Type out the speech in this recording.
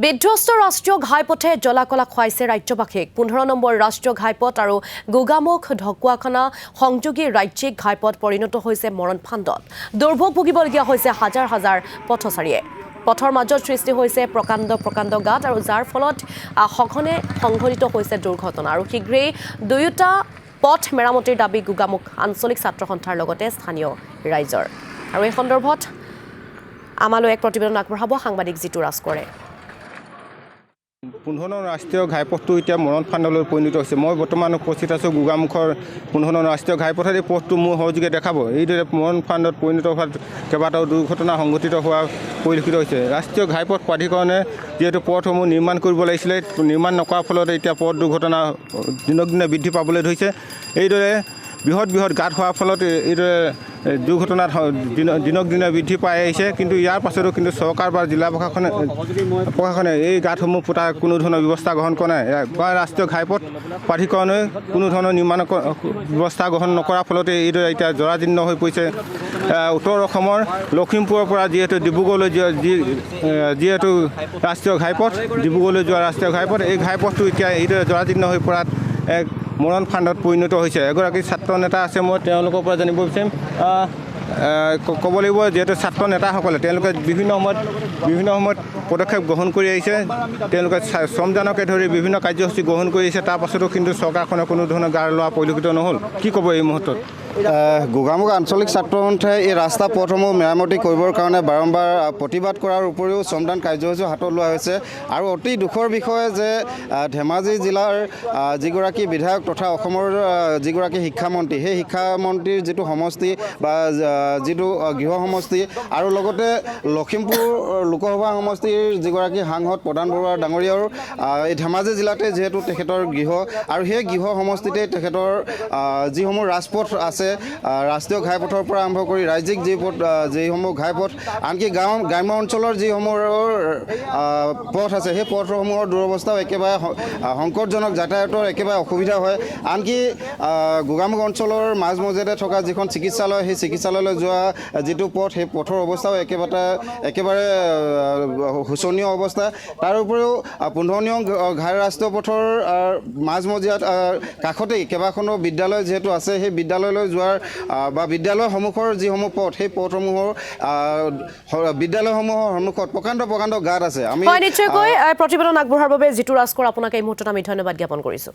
বিধ্বস্ত ৰাষ্ট্ৰীয় ঘাইপথে জলাকলা খুৱাইছে ৰাজ্যবাসীক 15 নম্বৰ ৰাষ্ট্ৰীয় ঘাইপথ আৰু গোগামুখ ঢকুৱাখানা সংযোগী ৰাজ্যিক ঘাইপথ পৰিণত হৈছে মৰণ ফান্দত দুৰ্ভোগ ভুগিবলগীয়া হৈছে হাজাৰ হাজাৰ পথচাৰীয়ে পথৰ মাজত সৃষ্টি হৈছে প্ৰকাণ্ড গাঁত আৰু যাৰ ফলত সঘনে সংঘটিত হৈছে দুৰ্ঘটনা আৰু শীঘ্ৰেই দুয়োটা পথ মেৰামতিৰ দাবী গোগামুখ আঞ্চলিক ছাত্ৰ সন্থাৰ লগতে স্থানীয় ৰাইজৰ আৰু এই সন্দৰ্ভত আমালৈ এক প্ৰতিবেদন আগবঢ়াব সাংবাদিক জিতু ৰাজকৰে 15 ৰাষ্ট্ৰীয় ঘাইপথটো এতিয়া মৰণ ফান্দলৈ পৰিণত হৈছে মই বৰ্তমান উপস্থিত আছোঁ গোগামুখৰ 15 ৰাষ্ট্ৰীয় ঘাইপথৰ এই পথটো মোৰ সহযোগে দেখাব এইদৰে মৰণ ফান্দত পৰিণত হোৱাত কেইবাটাও দুৰ্ঘটনা সংঘটিত হোৱা পৰিলক্ষিত হৈছে ৰাষ্ট্ৰীয় ঘাইপথ প্ৰাধিকৰণে যিহেতু পথসমূহ নিৰ্মাণ কৰিব লাগিছিলে নিৰ্মাণ নকৰাৰ ফলত এতিয়া পথ দুৰ্ঘটনা দিনক দিনে বৃদ্ধি পাবলৈ ধৰিছে এইদৰে বৃহৎ গাঁত হোৱাৰ ফলত এইদৰে দুৰ্ঘটনাত দিনক দিনে বৃদ্ধি পাই আহিছে কিন্তু ইয়াৰ পাছতো কিন্তু চৰকাৰ বা জিলা প্ৰশাসনে এই গাঁতসমূহ পুতাৰ কোনো ধৰণৰ ব্যৱস্থা গ্ৰহণ কৰা নাই বা ৰাষ্ট্ৰীয় ঘাইপথ প্ৰাধিকৰণে কোনো ধৰণৰ নিৰ্মাণ ব্যৱস্থা গ্ৰহণ নকৰাৰ ফলতে এইদৰে এতিয়া জৰাজীৰ্ণ হৈ পৰিছে উত্তৰ অসমৰ লখিমপুৰৰ পৰা যিহেতু ডিব্ৰুগড়লৈ যিহেতু ৰাষ্ট্ৰীয় ঘাইপথ ডিব্ৰুগড়লৈ যোৱা ৰাষ্ট্ৰীয় ঘাইপথ এই ঘাইপথটো এতিয়া এইদৰে জৰাজীৰ্ণ হৈ পৰাত এক মৰণ ফান্দত পৰিণত হৈছে এগৰাকী ছাত্ৰ নেতা আছে মই তেওঁলোকৰ পৰা জানিব বিচাৰিম ক'ব লাগিব যিহেতু ছাত্ৰ নেতাসকলে তেওঁলোকে বিভিন্ন সময়ত পদক্ষেপ গ্ৰহণ কৰি আহিছে তেওঁলোকে শ্ৰমদানকে ধৰি বিভিন্ন কাৰ্যসূচী গ্ৰহণ কৰি আহিছে তাৰ পাছতো কিন্তু চৰকাৰখনে কোনো ধৰণৰ গাৰ লোৱা পৰিলক্ষিত নহ'ল কি ক'ব এই মুহূৰ্তত গোগামুখ আঞ্চলিক ছাত্ৰ সন্থাই এই ৰাস্তা পথসমূহ মেৰামতি কৰিবৰ কাৰণে বাৰম্বাৰ প্ৰতিবাদ কৰাৰ উপৰিও শ্ৰমদান কাৰ্যসূচী হাতত লোৱা হৈছে আৰু অতি দুখৰ বিষয় যে ধেমাজি জিলাৰ যিগৰাকী বিধায়ক তথা অসমৰ যিগৰাকী শিক্ষামন্ত্ৰী সেই শিক্ষামন্ত্ৰীৰ যিটো সমষ্টি বা যিটো গৃহ সমষ্টি আৰু লগতে লখিমপুৰ লোকসভা সমষ্টিৰ যিগৰাকী সাংসদ প্ৰধান বৰুৱা ডাঙৰীয়াৰ এই ধেমাজি জিলাতে যিহেতু তেখেতৰ গৃহ আৰু সেই গৃহ সমষ্টিতে তেখেতৰ যিসমূহ ৰাজপথ আছে ৰাষ্ট্ৰীয় ঘাইপথৰ পৰা আৰম্ভ কৰি ৰাজ্যিক যিসমূহ ঘাইপথ আনকি গ্ৰাম্য অঞ্চলৰ যিসমূহ পথ আছে সেই পথসমূহৰ দুৰৱস্থাও একেবাৰে সংকটজনক যাতায়াতৰ একেবাৰে অসুবিধা হয় আনকি গোগামুখ অঞ্চলৰ মাজমজিয়াতে থকা যিখন চিকিৎসালয় সেই চিকিৎসালয়লৈ যোৱা যিটো পথ সেই পথৰ অৱস্থাও একেবাৰে শোচনীয় অৱস্থা তাৰ উপৰিও 15 নং ঘাই ৰাষ্ট্ৰীয় পথৰ মাজমজিয়াত কাষতেই কেইবাখনো বিদ্যালয় যিহেতু আছে সেই বিদ্যালয়লৈ যোৱাৰ বা বিদ্যালয়ৰ সন্মুখৰ যিসমূহ পথ সেই পথসমূহৰ বিদ্যালয়সমূহৰ সন্মুখত প্ৰকাণ্ড গাঁত আছে আমি নিশ্চয়কৈ প্ৰতিবেদন আগবঢ়াৰ বাবে জিতু ৰাজকৰ আপোনাক এই মুহূৰ্তত আমি ধন্যবাদ জ্ঞাপন কৰিছোঁ